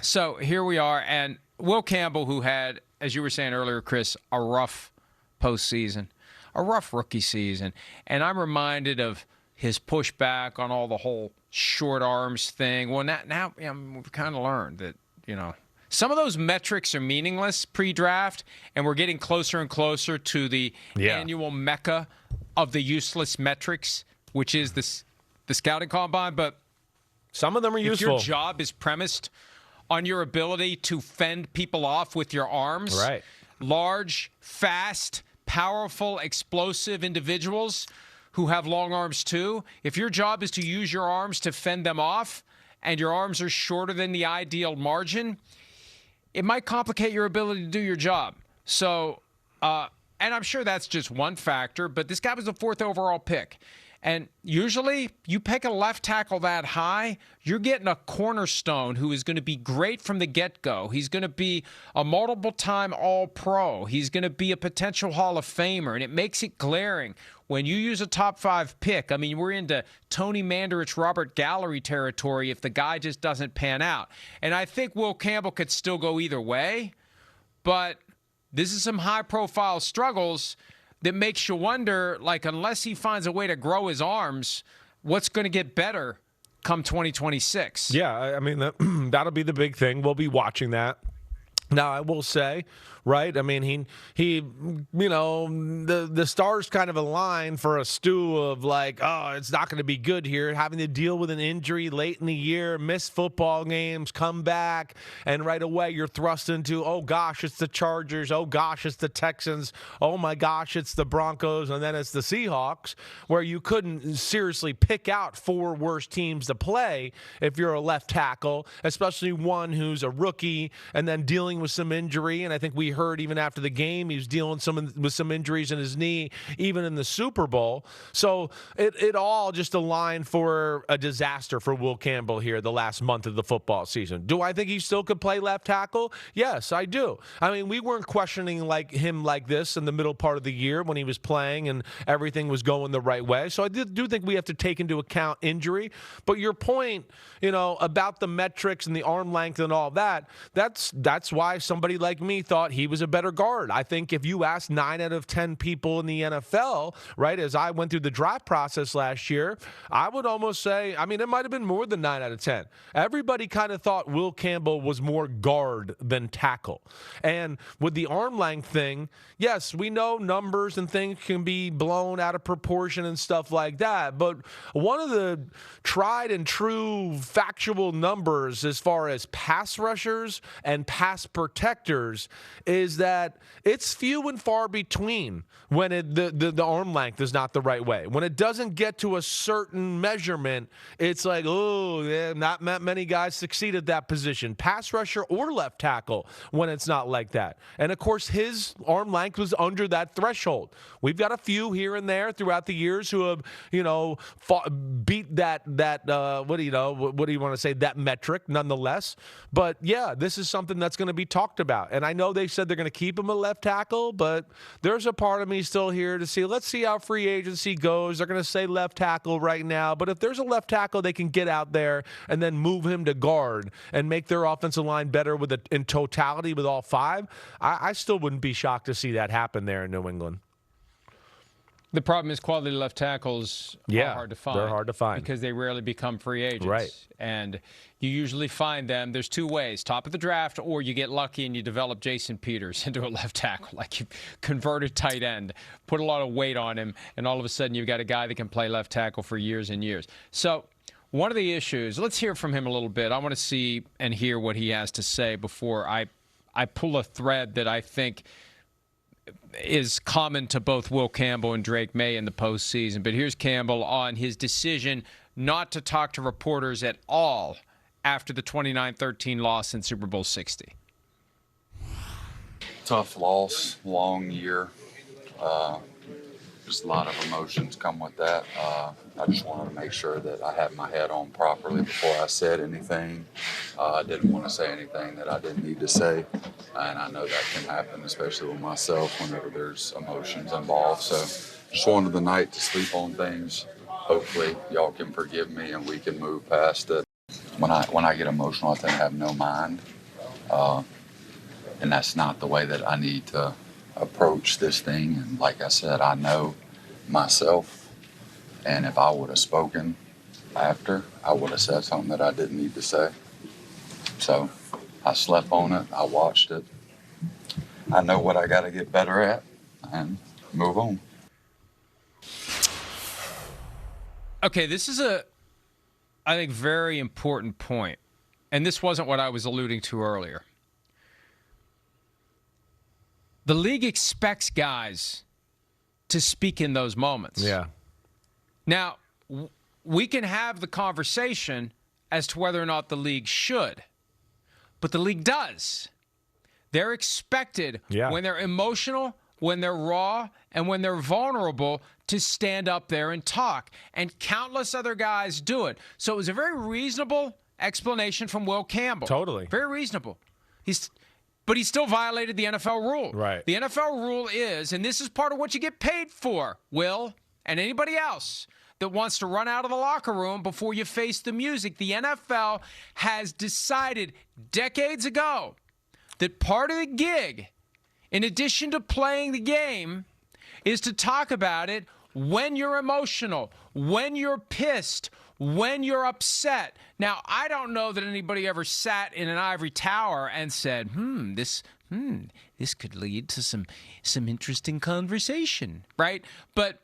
So here we are, and Will Campbell, who had, as you were saying earlier, Chris, a rough postseason, a rough rookie season, and I'm reminded of his pushback on all the whole short arms thing. Well, now we've kind of learned that, some of those metrics are meaningless pre-draft, and we're getting closer and closer to the annual mecca of the useless metrics, which is the scouting combine. But some of them are useful. If your job is premised on your ability to fend people off with your arms, right? Large, fast, powerful, explosive individuals who have long arms too. If your job is to use your arms to fend them off and your arms are shorter than the ideal margin, it might complicate your ability to do your job. So, and I'm sure that's just one factor, but this guy was the 4th overall pick. And usually you pick a left tackle that high, you're getting a cornerstone who is going to be great from the get-go. He's going to be a multiple-time All-Pro. He's going to be a potential Hall of Famer, and it makes it glaring when you use a top 5 pick. I mean, we're into Tony Mandarich, Robert Gallery territory if the guy just doesn't pan out. And I think Will Campbell could still go either way, but this is some high-profile struggles that makes you wonder, like, unless he finds a way to grow his arms, what's going to get better come 2026? Yeah, I mean, that'll be the big thing. We'll be watching that. Now, I will say, right, I mean, he the stars kind of align for a stew of like, oh, it's not going to be good here, having to deal with an injury late in the year, miss football games, come back, and right away you're thrust into, oh, gosh, it's the Chargers, oh, gosh, it's the Texans, oh, my gosh, it's the Broncos, and then it's the Seahawks, where you couldn't seriously pick out 4 worst teams to play if you're a left tackle, especially one who's a rookie and then dealing with some injury. And I think we heard even after the game he was dealing with some injuries in his knee, even in the Super Bowl. So it all just aligned for a disaster for Will Campbell here the last month of the football season. Do I think he still could play left tackle? Yes, I do. I mean, we weren't questioning him like this in the middle part of the year when he was playing and everything was going the right way. So I do think we have to take into account injury. But your point, about the metrics and the arm length and all that, that's why somebody like me thought he was a better guard. I think if you ask 9 out of 10 people in the NFL, right, as I went through the draft process last year, I would almost say, I mean, it might have been more than 9 out of 10. Everybody kind of thought Will Campbell was more guard than tackle. And with the arm length thing, yes, we know numbers and things can be blown out of proportion and stuff like that, but one of the tried and true factual numbers as far as pass rushers and pass protectors is that it's few and far between when the arm length is not the right way. When it doesn't get to a certain measurement, it's like, oh, yeah, not many guys succeed at that position, pass rusher or left tackle, when it's not like that. And, of course, his arm length was under that threshold. We've got a few here and there throughout the years who have, beat that what do you want to say, that metric nonetheless. But, yeah, this is something that's going to be talked about. And I know they said they're going to keep him a left tackle, but there's a part of me still here to see. Let's see how free agency goes. They're going to say left tackle right now. But if there's a left tackle they can get out there and then move him to guard and make their offensive line better in totality with all 5, I still wouldn't be shocked to see that happen there in New England. The problem is quality left tackles are hard to find. They're hard to find. Because they rarely become free agents. Right. And you usually find them, there's 2 ways, top of the draft, or you get lucky and you develop Jason Peters into a left tackle, like you converted tight end, put a lot of weight on him, and all of a sudden you've got a guy that can play left tackle for years and years. So one of the issues, let's hear from him a little bit. I want to see and hear what he has to say before I pull a thread that I think is common to both Will Campbell and Drake May in the postseason. But here's Campbell on his decision not to talk to reporters at all after the 29-13 loss in Super Bowl 60. Tough loss, long year. Just a lot of emotions come with that. I just wanted to make sure that I had my head on properly before I said anything. I didn't want to say anything that I didn't need to say. And I know that can happen, especially with myself, whenever there's emotions involved. So just wanted the night to sleep on things. Hopefully y'all can forgive me and we can move past it. when I get emotional, I tend to have no mind, and that's not the way that I need to approach this thing. And like I said, I know myself, and if I would have spoken after, I would have said something that I didn't need to say. So I slept on it. I watched it. I know what I got to get better at, and move on. Okay, this is I think, very important point. And this wasn't what I was alluding to earlier. The league expects guys to speak in those moments. Yeah. Now, we can have the conversation as to whether or not the league should, but the league does. They're expected when they're emotional, when they're raw, and when they're vulnerable to stand up there and talk. And countless other guys do it. So it was a very reasonable explanation from Will Campbell. Totally. Very reasonable. But he still violated the NFL rule. Right. The NFL rule is, and this is part of what you get paid for, Will, and anybody else that wants to run out of the locker room before you face the music. The NFL has decided decades ago that part of the gig, in addition to playing the game, is to talk about it when you're emotional, when you're pissed, when you're upset. Now, I don't know that anybody ever sat in an ivory tower and said, this could lead to some interesting conversation, right? But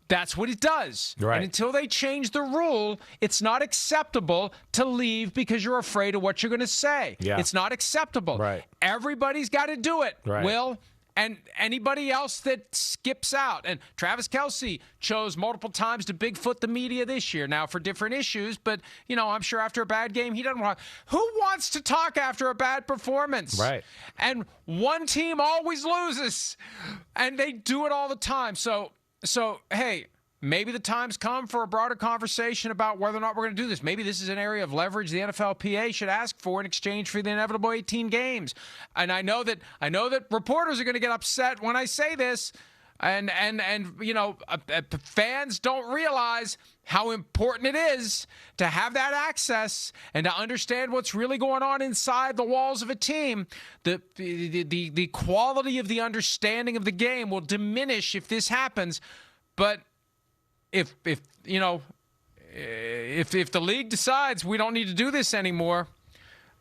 that's what it does. Right. And until they change the rule, it's not acceptable to leave because you're afraid of what you're going to say. Yeah. It's not acceptable. Right. Everybody's got to do it, Right. Will. And anybody else that skips out. And Travis Kelce chose multiple times to Bigfoot the media this year, now for different issues. But, I'm sure after a bad game, he doesn't want. Who wants to talk after a bad performance? Right. And one team always loses. And they do it all the time. So hey, maybe the time's come for a broader conversation about whether or not we're going to do this. Maybe this is an area of leverage the NFLPA should ask for in exchange for the inevitable 18 games. And I know that reporters are going to get upset when I say this, and fans don't realize how important it is to have that access and to understand what's really going on inside the walls of a team. The quality of the understanding of the game will diminish if this happens. But if the league decides we don't need to do this anymore,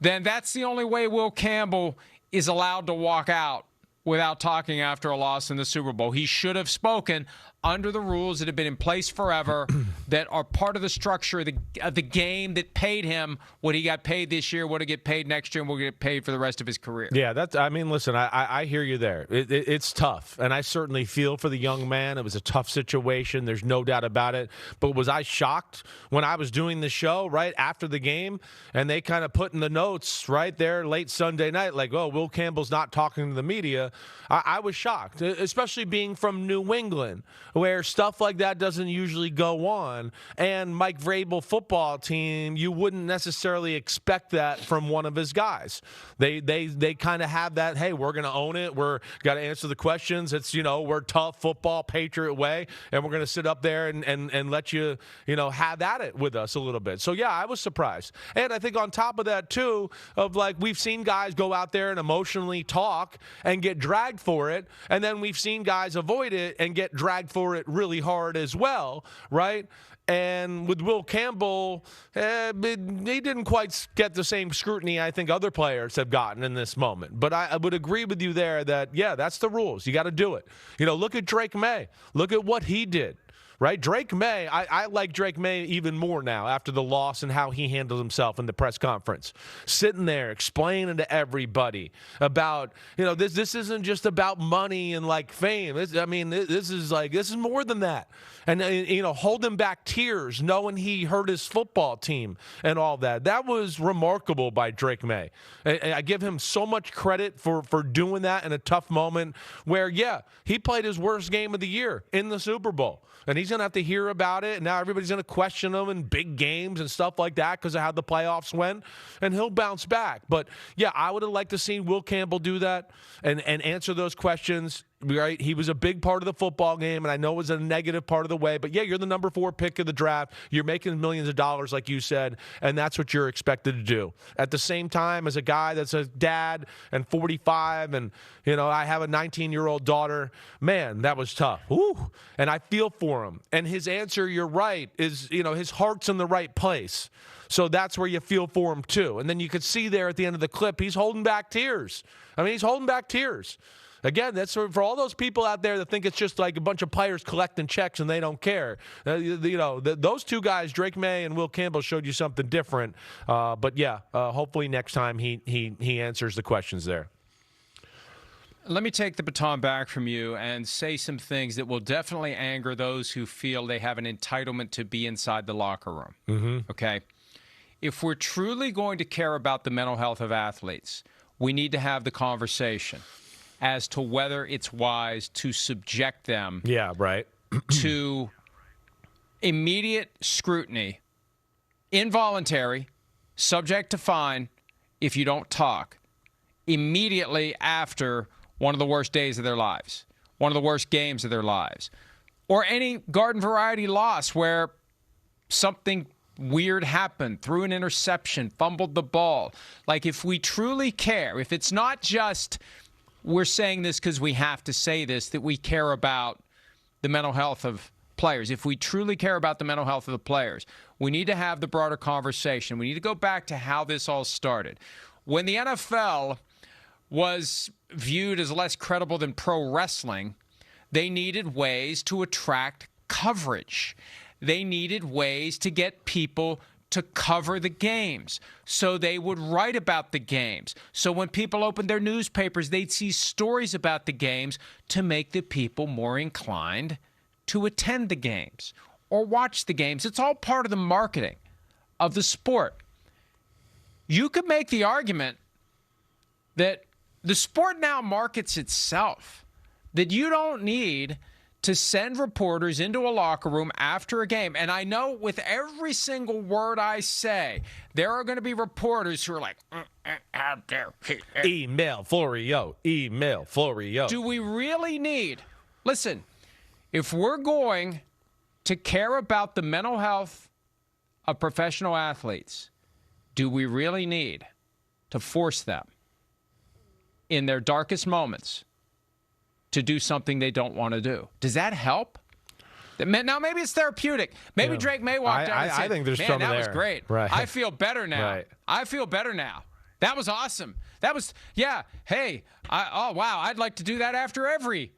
then that's the only way Will Campbell is allowed to walk out without talking after a loss in the Super Bowl. He should have spoken under the rules that have been in place forever that are part of the structure of the game that paid him what he got paid this year, what he get paid next year, and what he get paid for the rest of his career. Yeah, listen, I hear you there. It's tough, and I certainly feel for the young man. It was a tough situation. There's no doubt about it. But was I shocked when I was doing the show right after the game, and they kind of put in the notes right there late Sunday night, like, oh, Will Campbell's not talking to the media? I was shocked, especially being from New England, where stuff like that doesn't usually go on. And Mike Vrabel football team, you wouldn't necessarily expect that from one of his guys. They kind of have that, hey, we're going to own it. We're got to answer the questions. It's, we're tough football, Patriot way, and we're going to sit up there and let you, have at it with us a little bit. So, yeah, I was surprised. And I think on top of that, too, of like we've seen guys go out there and emotionally talk and get dragged for it, and then we've seen guys avoid it and get dragged for it really hard as well, right? And with Will Campbell, he didn't quite get the same scrutiny I think other players have gotten in this moment. But I would agree with you there that, yeah, that's the rules. You got to do it. Look at Drake May. Look at what he did. Right? Drake May, I like Drake May even more now after the loss and how he handled himself in the press conference. Sitting there explaining to everybody about, this isn't just about money and like fame. This is more than that. And, holding back tears, knowing he hurt his football team and all that. That was remarkable by Drake May. I give him so much credit for doing that in a tough moment where, yeah, he played his worst game of the year in the Super Bowl. And he's going to have to hear about it. And now everybody's going to question him in big games and stuff like that because of how the playoffs went. And he'll bounce back. But, yeah, I would have liked to see Will Campbell do that and answer those questions right? He was a big part of the football game, and I know it was a negative part of the way, but yeah, you're the number 4 pick of the draft. You're making millions of dollars, like you said, and that's what you're expected to do. At the same time, as a guy that's a dad and 45, and, I have a 19-year-old daughter, man, that was tough. Woo. And I feel for him. And his answer, you're right, is, his heart's in the right place. So that's where you feel for him, too. And then you could see there at the end of the clip, he's holding back tears. He's holding back tears. Again, that's for all those people out there that think it's just like a bunch of players collecting checks and they don't care. Those two guys, Drake May and Will Campbell, showed you something different. But yeah, hopefully next time he answers the questions there. Let me take the baton back from you and say some things that will definitely anger those who feel they have an entitlement to be inside the locker room. Mm-hmm. Okay? If we're truly going to care about the mental health of athletes, we need to have the conversation as to whether it's wise to subject them to immediate scrutiny, involuntary, subject to fine if you don't talk, immediately after one of the worst days of their lives, one of the worst games of their lives, or any garden variety loss where something weird happened, threw an interception, fumbled the ball. Like, if we truly care, if it's not just we're saying this because we have to say this, that we care about the mental health of players. If we truly care about the mental health of the players, we need to have the broader conversation. We need to go back to how this all started. When the NFL was viewed as less credible than pro wrestling, they needed ways to attract coverage. They needed ways to get people to cover the games, so they would write about the games. So when people opened their newspapers, they'd see stories about the games to make the people more inclined to attend the games or watch the games. It's all part of the marketing of the sport. You could make the argument that the sport now markets itself, that you don't need to send reporters into a locker room after a game. And I know with every single word I say, there are going to be reporters who are like, out there. Email Florio. Email Florio. Do we really need, listen, if we're going to care about the mental health of professional athletes, do we really need to force them in their darkest moments to do something they don't want to do? Does that help? Now, maybe it's therapeutic. Maybe Drake May walked out and said, I think there's man, some that there. was great. Right. I feel better now. Right. I feel better now. That was awesome. That was, yeah, hey, oh, wow, I'd like to do that after every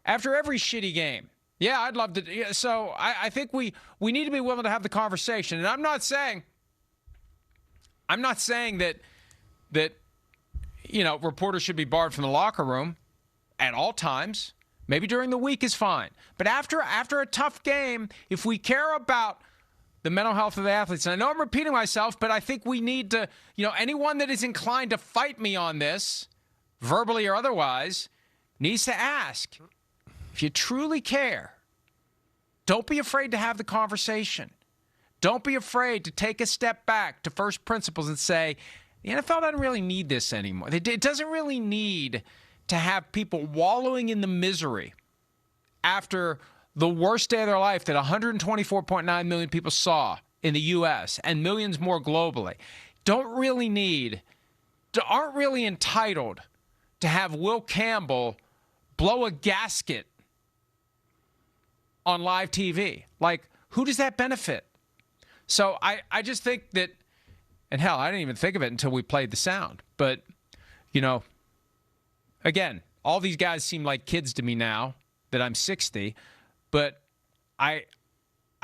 shitty game. Yeah, I'd love to. Yeah, so I think we need to be willing to have the conversation. And I'm not saying that reporters should be barred from the locker room at all times. Maybe during the week is fine. But after a tough game, if we care about the mental health of the athletes, and I know I'm repeating myself, but I think we need to, anyone that is inclined to fight me on this, verbally or otherwise, needs to ask, if you truly care, don't be afraid to have the conversation. Don't be afraid to take a step back to first principles and say, the NFL doesn't really need this anymore. It doesn't really need to have people wallowing in the misery after the worst day of their life that 124.9 million people saw in the U.S. and millions more globally. Aren't really entitled to have Will Campbell blow a gasket on live TV. Like, who does that benefit? So I just think that, and hell, I didn't even think of it until we played the sound. But, again, all these guys seem like kids to me now that I'm 60. But I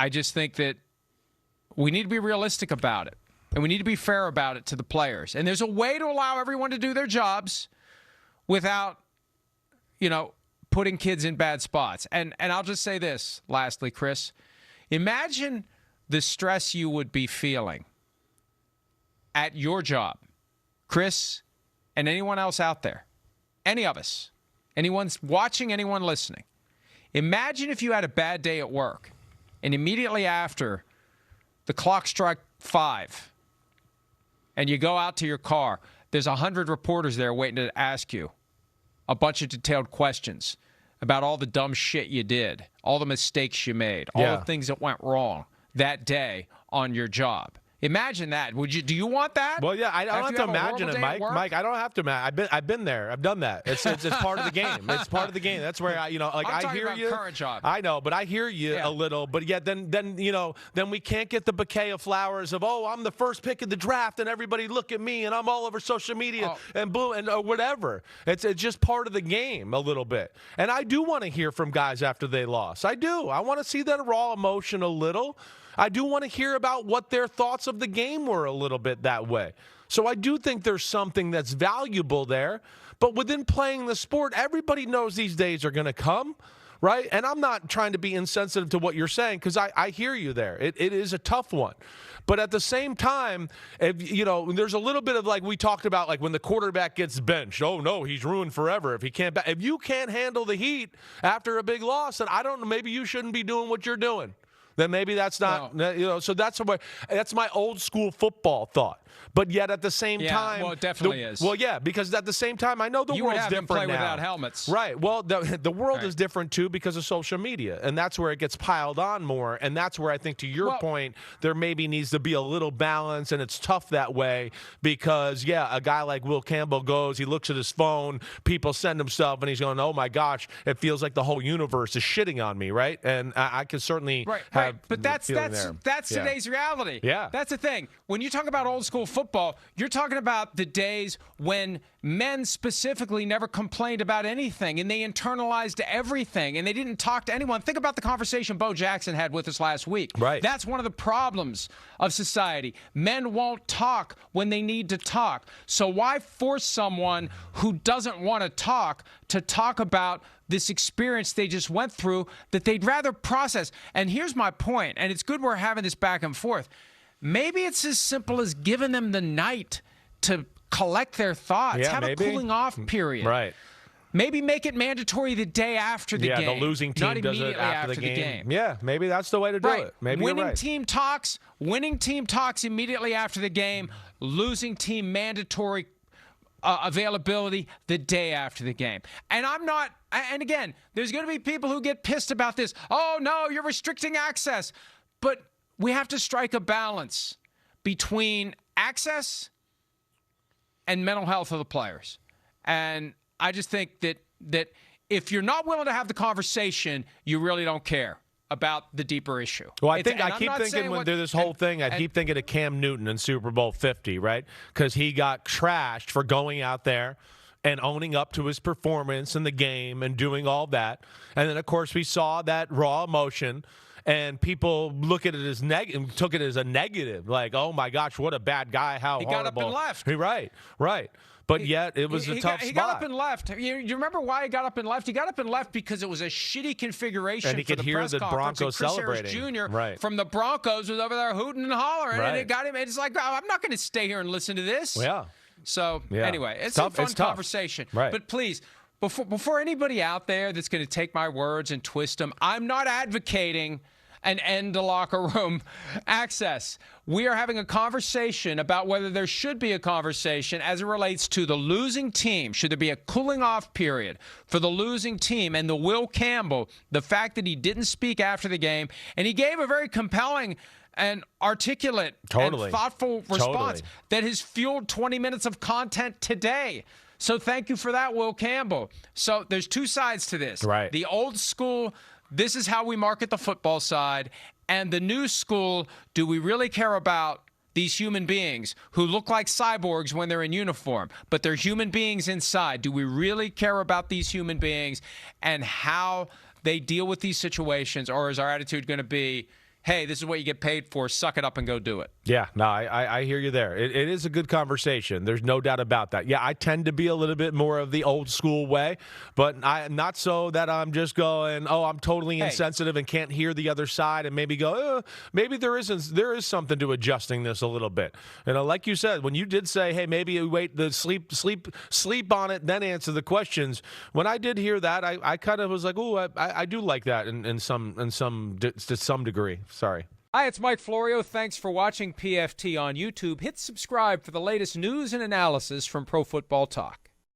just think that we need to be realistic about it. And we need to be fair about it to the players. And there's a way to allow everyone to do their jobs without, putting kids in bad spots. And I'll just say this, lastly, Chris. Imagine the stress you would be feeling at your job, Chris, and anyone else out there, any of us, anyone's watching, anyone listening. Imagine if you had a bad day at work, and immediately after the clock struck 5, and you go out to your car, there's 100 reporters there waiting to ask you a bunch of detailed questions about all the dumb shit you did, all the mistakes you made, all the things that went wrong that day on your job. Imagine that. Do you want that? Well, yeah, I don't have to imagine it, Mike. Mike, I don't have to imagine. I've been there. I've done that. It's part of the game. It's part of the game. That's where I'm I talking hear about you. Current job. I know, but I hear you a little. But yet, then we can't get the bouquet of flowers of I'm the first pick of the draft and everybody look at me and I'm all over social media and blue and whatever. It's just part of the game a little bit. And I do want to hear from guys after they lost. I do. I want to see that raw emotion a little. I do want to hear about what their thoughts of the game were a little bit that way. So I do think there's something that's valuable there. But within playing the sport, everybody knows these days are going to come, right? And I'm not trying to be insensitive to what you're saying because I hear you there. It is a tough one. But at the same time, there's a little bit of like we talked about, like when the quarterback gets benched. Oh, no, he's ruined forever if he can't. If you can't handle the heat after a big loss, then I don't know, maybe you shouldn't be doing what you're doing. Then maybe that's not, so that's my old school football thought. But yet at the same time. Well, it definitely is. Well, yeah, because at the same time, I know the world's different now. You would have them play without helmets. Right. Well, the world is different, too, because of social media. And that's where it gets piled on more. And that's where I think, to your point, there maybe needs to be a little balance. And it's tough that way because, a guy like Will Campbell goes, he looks at his phone, people send him stuff, and he's going, oh, my gosh, it feels like the whole universe is shitting on me, right? And I could certainly have But that's today's reality. Yeah. That's the thing. When you talk about old school football, you're talking about the days when men specifically never complained about anything and they internalized everything and they didn't talk to anyone. Think about the conversation Bo Jackson had with us last week. Right. That's one of the problems of society. Men won't talk when they need to talk. So why force someone who doesn't want to talk about this experience they just went through that they'd rather process? And here's my point, and it's good we're having this back and forth. Maybe it's as simple as giving them the night to collect their thoughts, have a cooling off period. Right. Maybe make it mandatory the day after the game. Yeah, the losing team not does it after the game. Yeah, maybe that's the way to do it. Maybe winning team talks immediately after the game. Losing team mandatory availability the day after the game. And and again, there's going to be people who get pissed about this. Oh, no, you're restricting access. But we have to strike a balance between access and mental health of the players. And I just think that if you're not willing to have the conversation, you really don't care about the deeper issue. Well, I keep thinking when through this whole thing, I keep thinking of Cam Newton in Super Bowl 50, right? Because he got trashed for going out there and owning up to his performance in the game and doing all that. And then, of course, we saw that raw emotion. And people look at it as took it as a negative, like, oh my gosh, what a bad guy, how horrible. He got up and left. Right. But yet it was a tough spot. He got up and left. You remember why he got up and left? He got up and left because it was a shitty configuration. And he could hear the Broncos celebrating. Chris Harris Jr. from the Broncos was over there hooting and hollering, and it got him. It's like, oh, I'm not going to stay here and listen to this. Yeah. So anyway, it's a fun conversation. Right. But please, before anybody out there that's going to take my words and twist them, I'm not advocating an end to locker room access. We are having a conversation about whether there should be a conversation as it relates to the losing team. Should there be a cooling off period for the losing team? And the Will Campbell, the fact that he didn't speak after the game, and he gave a very compelling and articulate and thoughtful response that has fueled 20 minutes of content today. So thank you for that, Will Campbell. So there's two sides to this. Right. The old school, this is how we market the football side. And the new school, do we really care about these human beings who look like cyborgs when they're in uniform, but they're human beings inside? Do we really care about these human beings and how they deal with these situations? Or is our attitude going to be, hey, this is what you get paid for, suck it up and go do it? Yeah, no, I hear you there. It is a good conversation. There's no doubt about that. Yeah, I tend to be a little bit more of the old school way, but not so that I'm just going, oh, I'm totally insensitive and can't hear the other side, and maybe go, maybe there is something to adjusting this a little bit. You know, like you said, when you did say, hey, maybe you wait the sleep on it, then answer the questions. When I did hear that, I kind of was like, oh, I do like that to some degree. Sorry. Hi, it's Mike Florio. Thanks for watching PFT on YouTube. Hit subscribe for the latest news and analysis from Pro Football Talk.